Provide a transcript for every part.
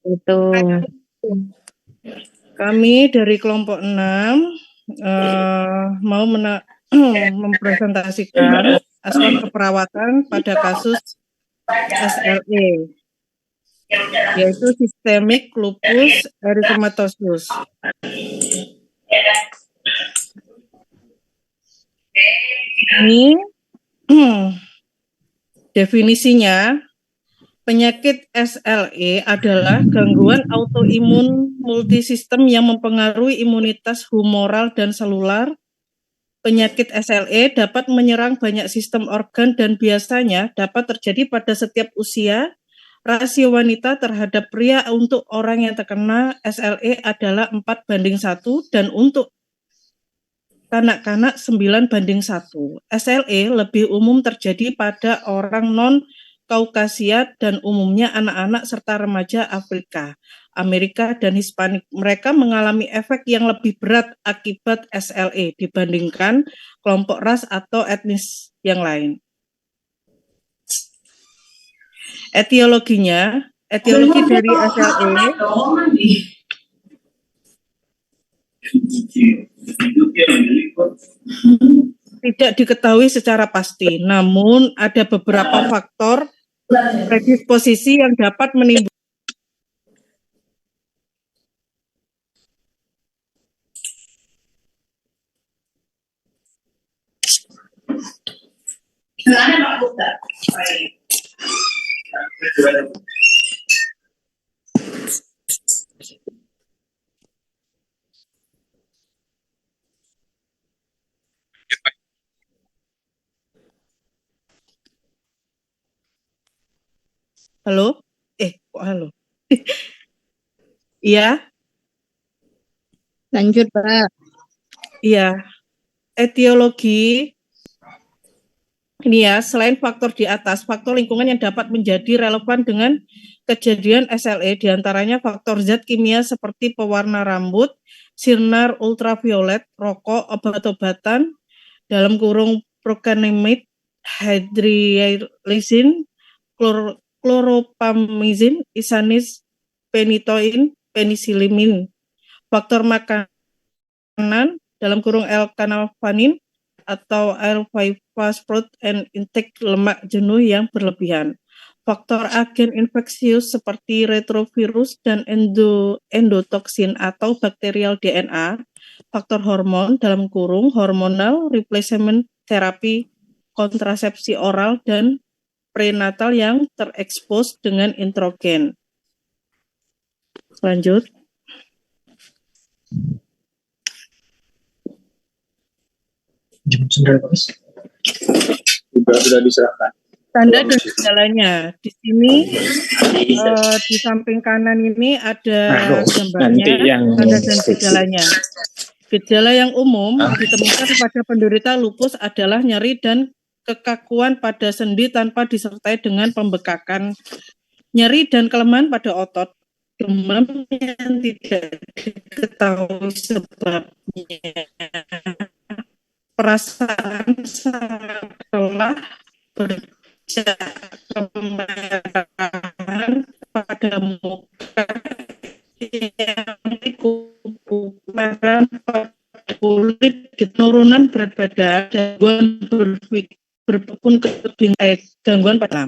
Itu. Kami dari kelompok 6 mau mempresentasikan aspek keperawatan pada kasus SLE, yaitu Systemic Lupus Erythematosus. Ini definisinya, penyakit SLE adalah gangguan autoimun multisistem yang mempengaruhi imunitas humoral dan selular. Penyakit SLE dapat menyerang banyak sistem organ dan biasanya dapat terjadi pada setiap usia. Rasio wanita terhadap pria untuk orang yang terkena SLE adalah 4:1 dan untuk kanak-kanak 9:1. SLE lebih umum terjadi pada orang non-Kaukasia dan umumnya anak-anak serta remaja Afrika, Amerika, dan Hispanik. Mereka mengalami efek yang lebih berat akibat SLE dibandingkan kelompok ras atau etnis yang lain. Etiologi dari SLE tidak diketahui secara pasti, namun ada beberapa faktor predisposisi yang dapat menimbulkan Halo? Halo. Iya? Lanjut, Pak. Iya. Etiologi ini ya, selain faktor di atas, faktor lingkungan yang dapat menjadi relevan dengan kejadian SLE, diantaranya faktor zat kimia seperti pewarna rambut, sinar ultraviolet, rokok, obat-obatan, dalam kurung procainamide, hydrolizin, chloropamizin, isanis, penitoin, penisilimin, faktor makanan, dalam kurung L-kanalfanin, atau L5-phosphate and intake lemak jenuh yang berlebihan. Faktor agen infeksius seperti retrovirus dan endotoksin atau bakterial DNA. Faktor hormon, dalam kurung hormonal replacement terapi, kontrasepsi oral, dan prenatal yang terekspos dengan introgen. Lanjut. Sudah diserahkan. Tanda dan gejalanya. Di sini di samping kanan ini ada gambarnya, tanda dan gejalanya. Gejala yang umum ditemukan pada penderita lupus adalah nyeri dan kekakuan pada sendi tanpa disertai dengan pembekakan, nyeri dan kelemahan pada otot, demam yang tidak diketahui sebabnya, perasaan sangat lelah, bercak kemerahan pada muka yang dikupu, merah pada kulit, penurunan berat badan, gangguan berpikun gangguan pada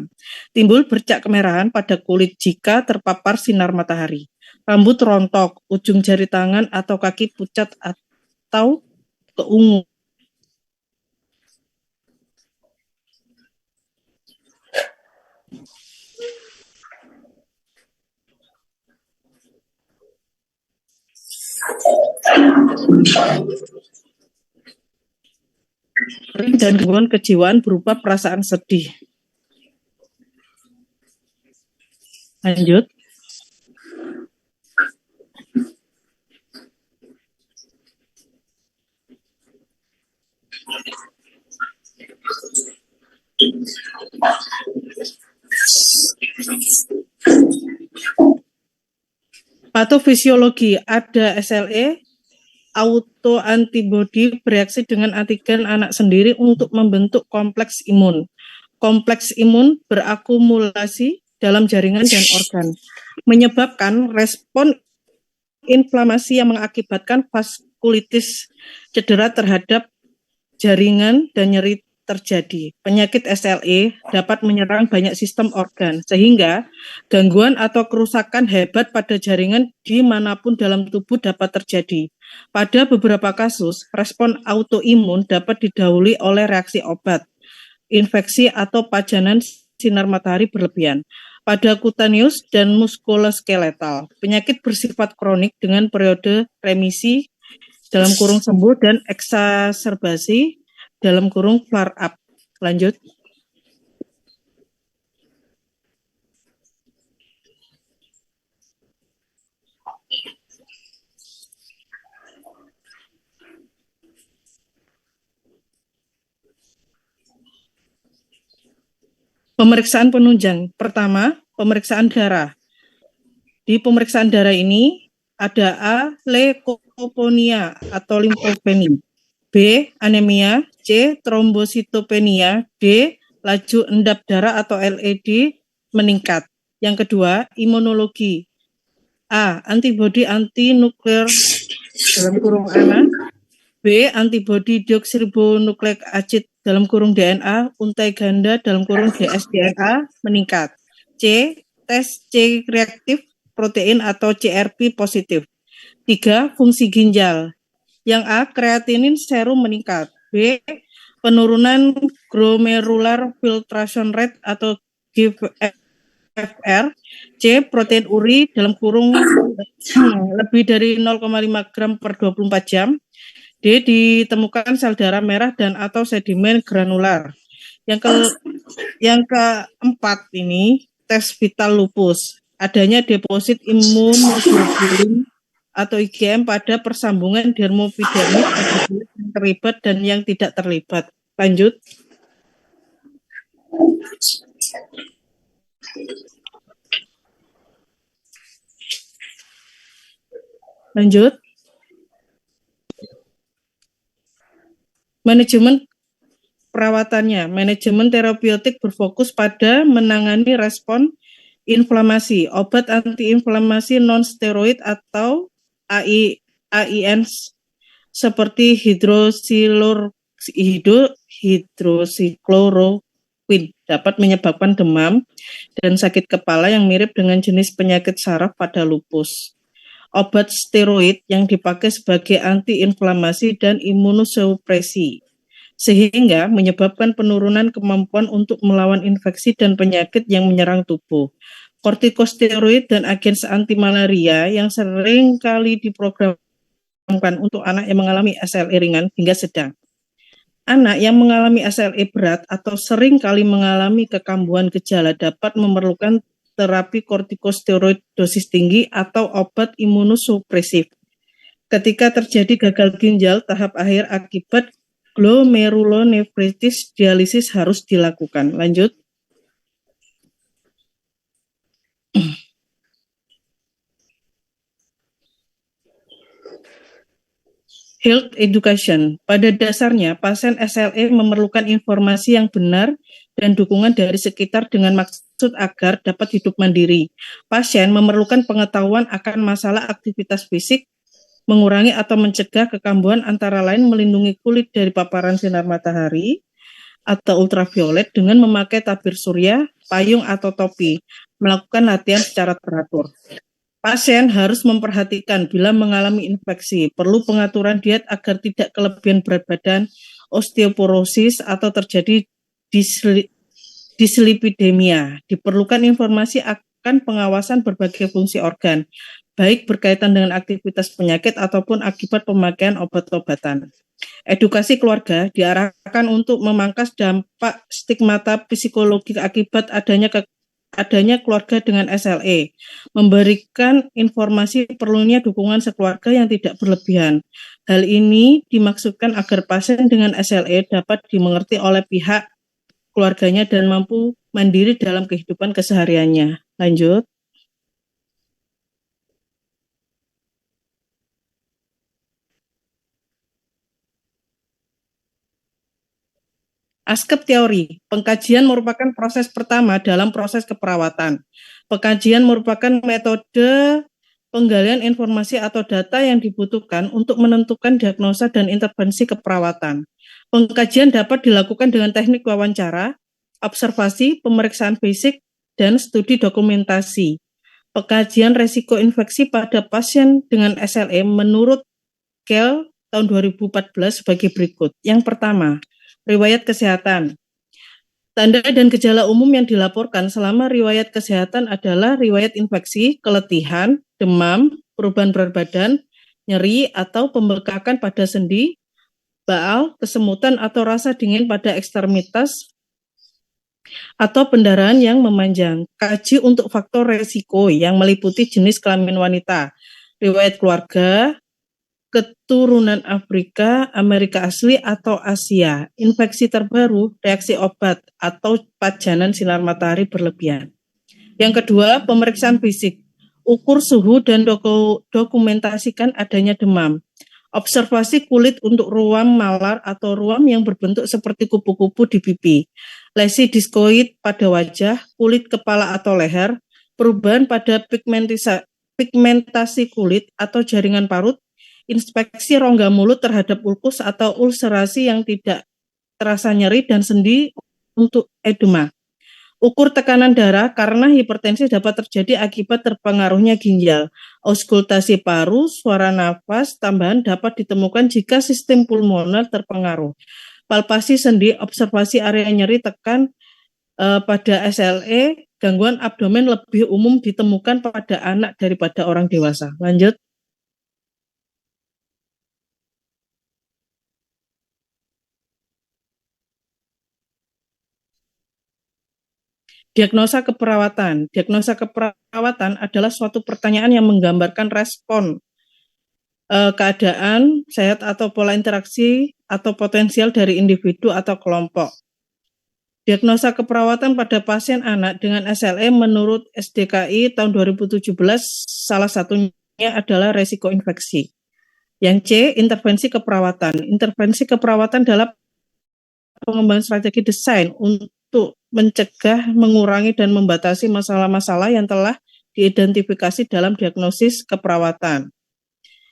timbul bercak kemerahan pada kulit jika terpapar sinar matahari, rambut rontok, ujung jari tangan atau kaki pucat atau keungu. Dan gangguan kejiwaan berupa perasaan sedih. Lanjut. Patofisiologi, ada SLE, autoantibodi bereaksi dengan antigen anak sendiri untuk membentuk kompleks imun. Kompleks imun berakumulasi dalam jaringan dan organ. menyebabkan respon inflamasi yang mengakibatkan vaskulitis, cedera terhadap jaringan dan nyeri terjadi. Penyakit SLE dapat menyerang banyak sistem organ, sehingga gangguan atau kerusakan hebat pada jaringan dimanapun dalam tubuh dapat terjadi. Pada beberapa kasus, respon autoimun dapat didahului oleh reaksi obat, infeksi atau pajanan sinar matahari berlebihan. Pada kutaneus dan muskuloskeletal, penyakit bersifat kronik dengan periode remisi dalam kurung sembuh dan eksaserbasi dalam kurung flare up. Lanjut. Pemeriksaan penunjang. Pertama, pemeriksaan darah. Di pemeriksaan darah ini ada A. Leukopenia atau limfopenia, B. Anemia, C. Trombositopenia, D. Laju endap darah atau LED meningkat. Yang kedua, imunologi. A. Antibodi anti-nuklear dalam kurung ANA, B. Antibodi deoksiribonukleik acid dalam kurung DNA, untai ganda dalam kurung dsDNA meningkat. C. Tes C reaktif protein atau CRP positif. 3. Fungsi ginjal. Yang A. Kreatinin serum meningkat. B. Penurunan glomerular filtration rate atau GFR. C. Protein uri dalam kurung lebih dari 0,5 gram per 24 jam. D. Ditemukan sel darah merah dan atau sedimen granular. Yang keempat ini tes vital lupus. Adanya deposit imunoglobulin atau IgM pada persambungan dermoepidermis yang terlibat dan yang tidak terlibat. Lanjut. Lanjut. Manajemen perawatannya. Manajemen terapeutik berfokus pada menangani respon inflamasi, obat antiinflamasi non-steroid atau AINs seperti hidroksikloroquine dapat menyebabkan demam dan sakit kepala yang mirip dengan jenis penyakit saraf pada lupus. Obat steroid yang dipakai sebagai antiinflamasi dan imunosupresi, sehingga menyebabkan penurunan kemampuan untuk melawan infeksi dan penyakit yang menyerang tubuh. Kortikosteroid dan agen anti-malaria yang sering kali diprogramkan untuk anak yang mengalami SLE ringan hingga sedang. Anak yang mengalami SLE berat atau sering kali mengalami kekambuhan gejala dapat memerlukan terapi kortikosteroid dosis tinggi atau obat imunosupresif. Ketika terjadi gagal ginjal tahap akhir akibat glomerulonefritis, dialisis harus dilakukan. Lanjut. Health education. Pada dasarnya, pasien SLE memerlukan informasi yang benar dan dukungan dari sekitar dengan maksud agar dapat hidup mandiri. Pasien memerlukan pengetahuan akan masalah aktivitas fisik, mengurangi atau mencegah kekambuhan antara lain melindungi kulit dari paparan sinar matahari atau ultraviolet dengan memakai tabir surya, payung atau topi, melakukan latihan secara teratur. Pasien harus memperhatikan bila mengalami infeksi, perlu pengaturan diet agar tidak kelebihan berat badan, osteoporosis atau terjadi dislipidemia. Diperlukan informasi akan pengawasan berbagai fungsi organ, baik berkaitan dengan aktivitas penyakit ataupun akibat pemakaian obat-obatan. Edukasi keluarga diarahkan untuk memangkas dampak stigmata psikologi akibat adanya keluarga dengan SLE, memberikan informasi perlunya dukungan sekeluarga yang tidak berlebihan. Hal ini dimaksudkan agar pasien dengan SLE dapat dimengerti oleh pihak keluarganya dan mampu mandiri dalam kehidupan kesehariannya. Lanjut. Askep teori, pengkajian merupakan proses pertama dalam proses keperawatan. Pengkajian merupakan metode penggalian informasi atau data yang dibutuhkan untuk menentukan diagnosa dan intervensi keperawatan. Pengkajian dapat dilakukan dengan teknik wawancara, observasi, pemeriksaan fisik, dan studi dokumentasi. Pengkajian resiko infeksi pada pasien dengan SLE menurut KEL tahun 2014 sebagai berikut. Yang pertama, riwayat kesehatan. Tanda dan gejala umum yang dilaporkan selama riwayat kesehatan adalah riwayat infeksi, keletihan, demam, perubahan berat badan, nyeri atau pembekakan pada sendi, baal, kesemutan atau rasa dingin pada ekstremitas, atau pendarahan yang memanjang. Kaji untuk faktor resiko yang meliputi jenis kelamin wanita, riwayat keluarga, keturunan Afrika, Amerika Asli atau Asia, infeksi terbaru, reaksi obat, atau pajanan sinar matahari berlebihan. Yang kedua, pemeriksaan fisik, ukur suhu dan dokumentasikan adanya demam. Observasi kulit untuk ruam malar atau ruam yang berbentuk seperti kupu-kupu di pipi, lesi diskoid pada wajah, kulit kepala atau leher, perubahan pada pigmentasi kulit atau jaringan parut, inspeksi rongga mulut terhadap ulkus atau ulserasi yang tidak terasa nyeri dan sendi untuk edema. Ukur tekanan darah karena hipertensi dapat terjadi akibat terpengaruhnya ginjal. Auskultasi paru, suara nafas tambahan dapat ditemukan jika sistem pulmoner terpengaruh. Palpasi sendi, observasi area nyeri tekan pada SLE, gangguan abdomen lebih umum ditemukan pada anak daripada orang dewasa. Lanjut. Diagnosa keperawatan. Diagnosa keperawatan adalah suatu pertanyaan yang menggambarkan respon keadaan sehat atau pola interaksi atau potensial dari individu atau kelompok. Diagnosa keperawatan pada pasien anak dengan SLE menurut SDKI tahun 2017 salah satunya adalah resiko infeksi. Yang C, intervensi keperawatan. Intervensi keperawatan dalam pengembangan strategi desain untuk mencegah, mengurangi, dan membatasi masalah-masalah yang telah diidentifikasi dalam diagnosis keperawatan.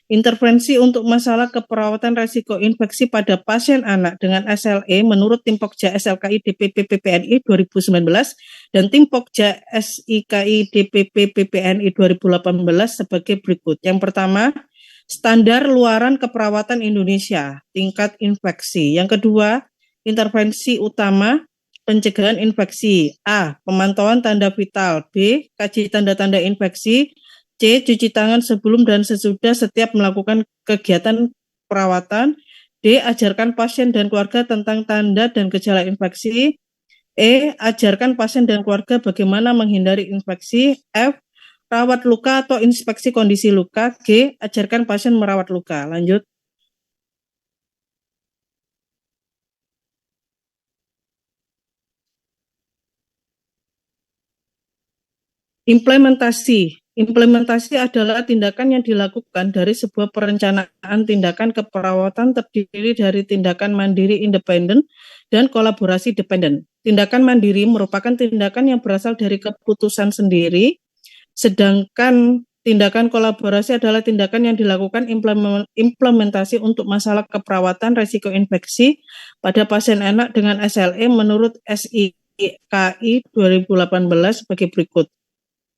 Intervensi untuk masalah keperawatan resiko infeksi pada pasien anak dengan SLE menurut Tim Pokja SLKI DPP PPNI 2019 dan Tim Pokja SIKI DPP PPNI 2018 sebagai berikut. Yang pertama, standar luaran keperawatan Indonesia, tingkat infeksi. Yang kedua, intervensi utama pencegahan infeksi. A. Pemantauan tanda vital. B. Kaji tanda-tanda infeksi. C. Cuci tangan sebelum dan sesudah setiap melakukan kegiatan perawatan. D. Ajarkan pasien dan keluarga tentang tanda dan gejala infeksi. E. Ajarkan pasien dan keluarga bagaimana menghindari infeksi. F. Rawat luka atau inspeksi kondisi luka. G. Ajarkan pasien merawat luka. Lanjut. Implementasi adalah tindakan yang dilakukan dari sebuah perencanaan tindakan keperawatan terdiri dari tindakan mandiri independen dan kolaborasi dependen. Tindakan mandiri merupakan tindakan yang berasal dari keputusan sendiri, sedangkan tindakan kolaborasi adalah tindakan yang dilakukan implementasi untuk masalah keperawatan risiko infeksi pada pasien anak dengan SLE menurut SIKI 2018 sebagai berikut.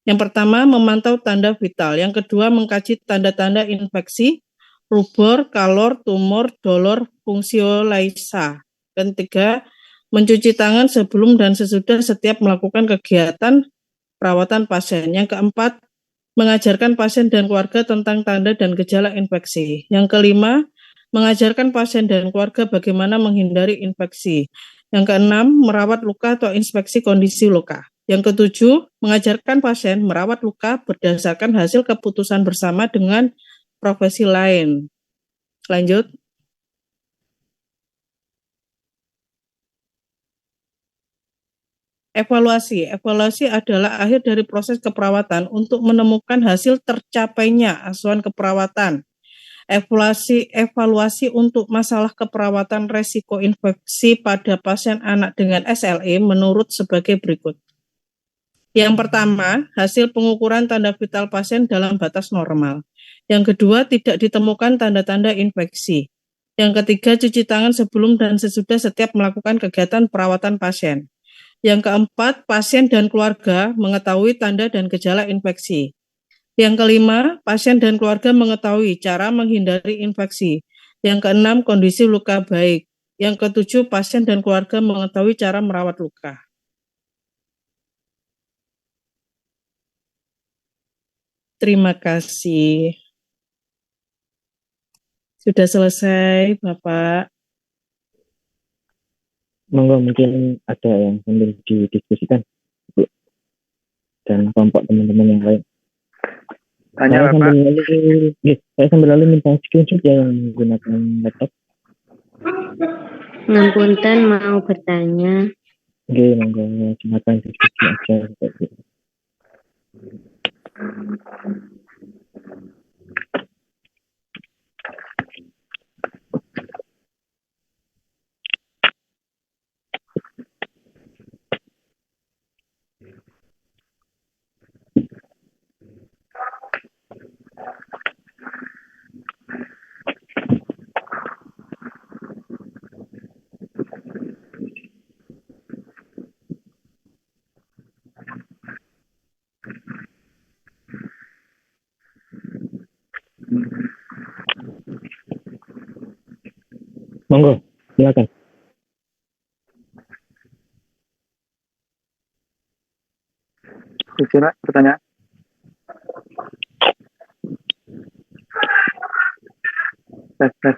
Yang pertama, memantau tanda vital. Yang kedua, mengkaji tanda-tanda infeksi, rubor, kalor, tumor, dolor, fungsiolaisa. Dan ketiga, mencuci tangan sebelum dan sesudah setiap melakukan kegiatan perawatan pasien. Yang keempat, mengajarkan pasien dan keluarga tentang tanda dan gejala infeksi. Yang kelima, mengajarkan pasien dan keluarga bagaimana menghindari infeksi. Yang keenam, merawat luka atau inspeksi kondisi luka. Yang ketujuh, mengajarkan pasien merawat luka berdasarkan hasil keputusan bersama dengan profesi lain. Lanjut. Evaluasi. Evaluasi adalah akhir dari proses keperawatan untuk menemukan hasil tercapainya asuhan keperawatan. evaluasi untuk masalah keperawatan resiko infeksi pada pasien anak dengan SLE menurut sebagai berikut. Yang pertama, hasil pengukuran tanda vital pasien dalam batas normal. Yang kedua, tidak ditemukan tanda-tanda infeksi. Yang ketiga, cuci tangan sebelum dan sesudah setiap melakukan kegiatan perawatan pasien. Yang keempat, pasien dan keluarga mengetahui tanda dan gejala infeksi. Yang kelima, pasien dan keluarga mengetahui cara menghindari infeksi. Yang keenam, kondisi luka baik. Yang ketujuh, pasien dan keluarga mengetahui cara merawat luka. Terima kasih. Sudah selesai, Bapak. Monggo, mungkin ada yang sambil didiskusikan, Bu, dan kelompok teman-teman yang lain. Tanya, Bapak. Saya sambil lalu minta screenshot ya yang menggunakan laptop. Ngapunten, mau bertanya. Oke, monggo, silakan diskusi aja. Monggo, silakan. Silakan, pertanyaan. Tes.